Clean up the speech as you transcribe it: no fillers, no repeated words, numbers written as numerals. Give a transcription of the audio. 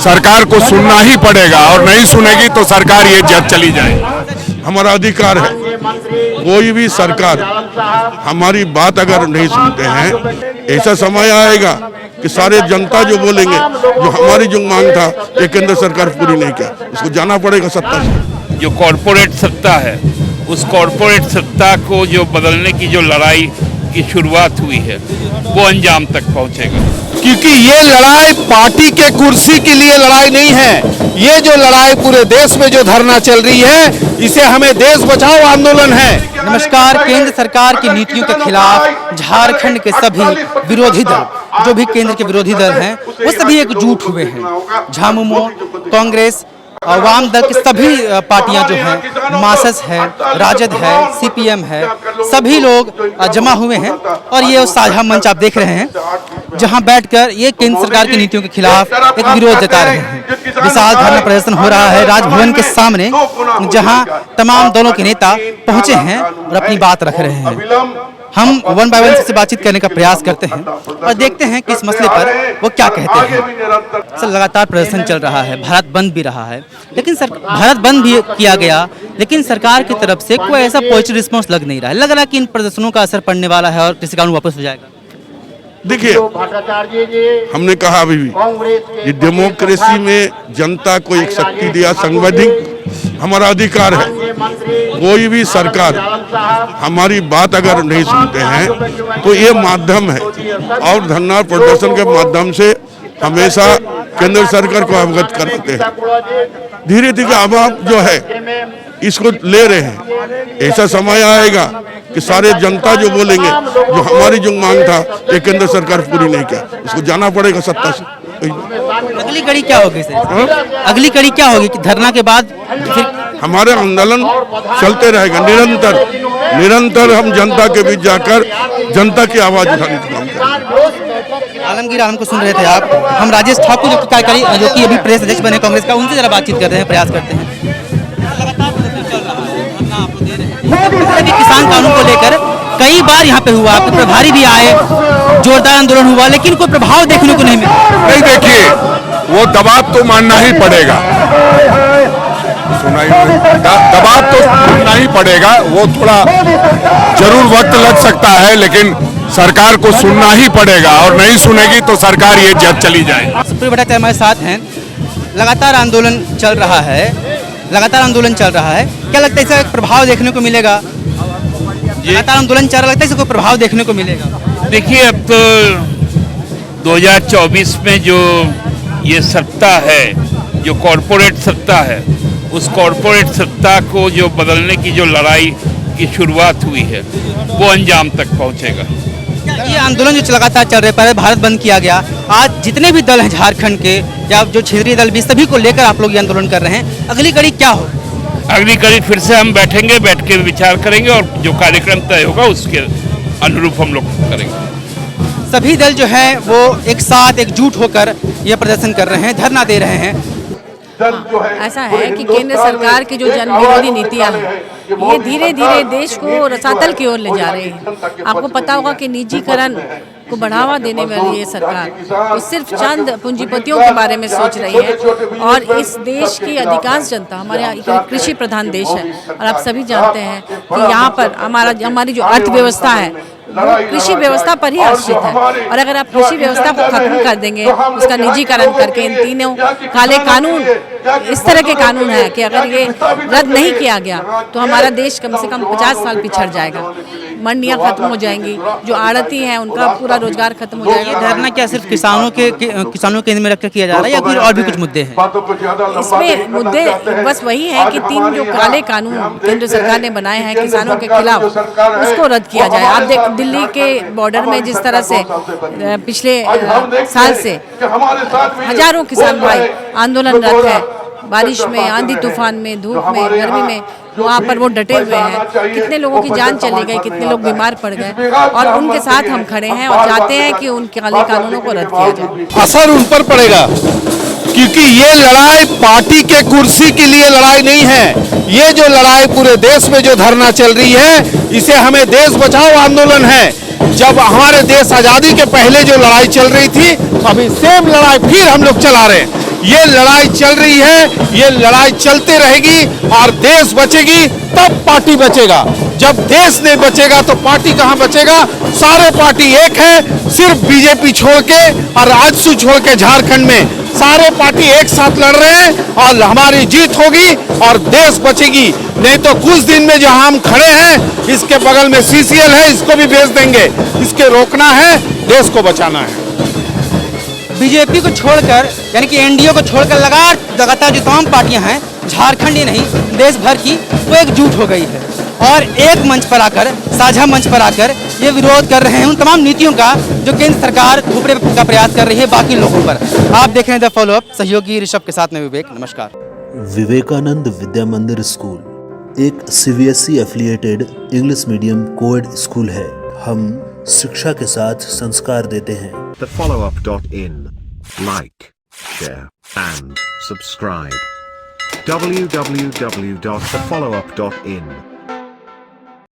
सरकार को सुनना ही पड़ेगा और नहीं सुनेगी तो सरकार ये जब चली जाए। हमारा अधिकार है, कोई भी सरकार हमारी बात अगर नहीं सुनते हैं, ऐसा समय आएगा कि सारे जनता जो बोलेंगे, जो हमारी जो मांग था ये केंद्र सरकार पूरी नहीं किया, उसको जाना पड़ेगा सत्ता से। जो कॉरपोरेट सत्ता है, उस कॉरपोरेट सत्ता को जो बदलने की जो लड़ाई की शुरुआत हुई है वो अंजाम तक पहुंचेगा। क्योंकि ये लड़ाई पार्टी के कुर्सी के लिए लड़ाई नहीं है, ये जो लड़ाई पूरे देश में जो धरना चल रही है, इसे हमें देश बचाओ आंदोलन है। नमस्कार। केंद्र सरकार की नीतियों के खिलाफ झारखंड के सभी विरोधी दल, जो भी केंद्र के विरोधी दल हैं, वो सभी एकजुट हुए हैं। झामुमो, कांग्रेस, वाम दल की सभी पार्टियां जो हैं, मार्क्सिस्ट है, राजद है, सीपीएम है, सभी लोग जमा हुए हैं और ये साझा मंच आप देख रहे हैं, जहां बैठकर ये केंद्र सरकार की नीतियों के खिलाफ एक विरोध जता रहे हैं। विशाल धरना प्रदर्शन हो रहा है राजभवन के सामने, जहां तमाम दलों के नेता पहुंचे हैं और अपनी बात रख रहे हैं। हम वन बाय वन से बातचीत करने का प्रयास करते हैं और देखते हैं कि इस मसले पर वो क्या कहते हैं। सर, लगातार प्रदर्शन चल रहा है, भारत बंद भी रहा है, लेकिन भारत बंद भी किया गया, लेकिन सरकार की तरफ से कोई ऐसा पॉजिटिव रिस्पॉन्स लग नहीं रहा है। लग रहा है कि इन प्रदर्शनों का असर पड़ने वाला है और कृषि कानून वापस हो जाएगा। देखिए, हमने कहा अभी भी ये डेमोक्रेसी में जनता को एक शक्ति दिया, संवैधानिक हमारा अधिकार है, कोई भी सरकार हमारी बात अगर नहीं सुनते हैं तो ये माध्यम है और धरना प्रदर्शन के माध्यम से हमेशा केंद्र सरकार को अवगत कराते हैं। धीरे धीरे अब आप जो है इसको ले रहे हैं, ऐसा समय आएगा कि सारे जनता जो बोलेंगे, जो हमारी जो मांग था ये केंद्र सरकार पूरी नहीं किया, उसको जाना पड़ेगा सत्ता से। अगली कड़ी क्या होगी सर? अगली कड़ी क्या होगी कि धरना के बाद फिर हमारे आंदोलन चलते रहेगा निरंतर हम जनता के बीच जाकर जनता की आवाज उठाने का काम करेंगे। आलमगीर आलम को सुन रहे थे आप। हम राजेश ठाकुर जो कि अभी प्रदेश अध्यक्ष बने कांग्रेस का, उनसे जरा बातचीत करते हैं, प्रयास करते हैं। किसान कानून को लेकर कई बार यहाँ पे हुआ, आपके प्रभारी भी आए, जोरदार आंदोलन हुआ, लेकिन कोई प्रभाव देखने को नहीं मिला। नहीं, देखिए, वो दबाव तो मानना ही पड़ेगा, दबाव तो मानना ही पड़ेगा। वो थोड़ा जरूर वक्त लग सकता है, लेकिन सरकार को सुनना ही पड़ेगा और नहीं सुनेगी तो सरकार ये जब चली जाए। सुप्रीम भट्टाचार्य हमारे साथ हैं। लगातार आंदोलन चल रहा है, क्या लगता है इसका प्रभाव देखने को मिलेगा? लगातार आंदोलन चल रहा, लगता है इसका कोई प्रभाव देखने को मिलेगा? देखिए, अब तो 2024 में जो ये सत्ता है, जो कॉरपोरेट सत्ता है, उस कॉरपोरेट सत्ता को जो बदलने की जो लड़ाई की शुरुआत हुई है वो अंजाम तक पहुंचेगा। ये आंदोलन जो लगातार चल रहे, पहले भारत बंद किया गया, आज जितने भी दल हैं झारखंड के या जो क्षेत्रीय दल भी, सभी को लेकर आप लोग ये आंदोलन कर रहे हैं। अगली कड़ी क्या हो? अगली कड़ी फिर से हम बैठेंगे, बैठ के विचार करेंगे और जो कार्यक्रम तय होगा उसके अनुरूप हम लोग करेंगे। सभी दल जो है वो एक साथ एकजुट होकर ये प्रदर्शन कर रहे हैं, धरना दे रहे हैं। ऐसा है कि केंद्र सरकार की जो जन विरोधी नीतियां हैं, ये धीरे धीरे देश को रसातल की ओर ले जा रही है। आपको पता होगा कि निजीकरण को बढ़ावा देने वाली ये सरकार वो सिर्फ चंद पूंजीपतियों के बारे में सोच रही है और इस देश की अधिकांश जनता, हमारे यहाँ कृषि प्रधान देश है और आप सभी जानते हैं कि यहाँ पर हमारी जो अर्थव्यवस्था है वो कृषि व्यवस्था पर ही आश्रित है। और अगर आप कृषि व्यवस्था को खत्म कर देंगे, उसका निजीकरण करके, इन तीनों काले कानून, इस तरह के कानून है कि अगर ये रद्द नहीं किया गया तो हमारा देश कम से कम 50 साल पिछड़ जाएगा। मंडियां खत्म हो जाएंगी, जो आड़ती हैं उनका पूरा रोजगार खत्म हो जाएगा। धरना क्या सिर्फ किसानों के केंद्र में रखकर किया जा रहा है या फिर और भी कुछ मुद्दे हैं? इसमें मुद्दे बस वही है कि 3 जो काले कानून केंद्र सरकार ने बनाए हैं किसानों के खिलाफ, उसको रद्द किया जाए। आप देख, दिल्ली के बॉर्डर में जिस तरह से पिछले साल से हजारों किसान भाई आंदोलनरत है, बारिश में, आंधी तूफान में, धूप में, गर्मी में, वहाँ पर वो डटे हुए हैं। कितने लोगों की जान चली गई, कितने लोग बीमार पड़ गए और उनके साथ हम खड़े हैं और चाहते हैं कि उन काले कानूनों को रद्द किया जाए। असर उन पर पड़ेगा, क्योंकि ये लड़ाई पार्टी के कुर्सी के लिए लड़ाई नहीं है, ये जो लड़ाई पूरे देश में जो धरना चल रही है, इसे हमें देश बचाओ आंदोलन है। जब हमारे देश आजादी के पहले जो लड़ाई चल रही थी, अभी सेम लड़ाई फिर हम लोग चला रहे हैं। ये लड़ाई चल रही है, ये लड़ाई चलती रहेगी और देश बचेगी तब पार्टी बचेगा। जब देश नहीं बचेगा तो पार्टी कहां बचेगा। सारे पार्टी एक है, सिर्फ बीजेपी छोड़ के और आजसू छोड़ के झारखंड में सारे पार्टी एक साथ लड़ रहे हैं और हमारी जीत होगी और देश बचेगी। नहीं तो कुछ दिन में जहां हम खड़े हैं, इसके बगल में सीसीएल है, इसको भी बेच देंगे। इसके रोकना है, देश को बचाना है। बीजेपी को छोड़कर यानी कि एनडीए को छोड़कर लगातार जो तमाम पार्टियां हैं झारखंड ही नहीं देश भर की, वो एकजुट हो गई है और एक मंच पर आकर, साझा मंच पर आकर ये विरोध कर रहे हैं उन तमाम नीतियों का जो केंद्र सरकार थोपने का प्रयास कर रही है बाकी लोगों पर। आप देख रहे हैं द फॉलो अप, सहयोगी ऋषभ के साथ में विवेक। नमस्कार। विवेकानंद विद्या मंदिर स्कूल एक CBSE affiliated English medium coed school है। हम शिक्षा के साथ संस्कार देते हैं। thefollowup.in. Like, share, and subscribe. www.thefollowup.in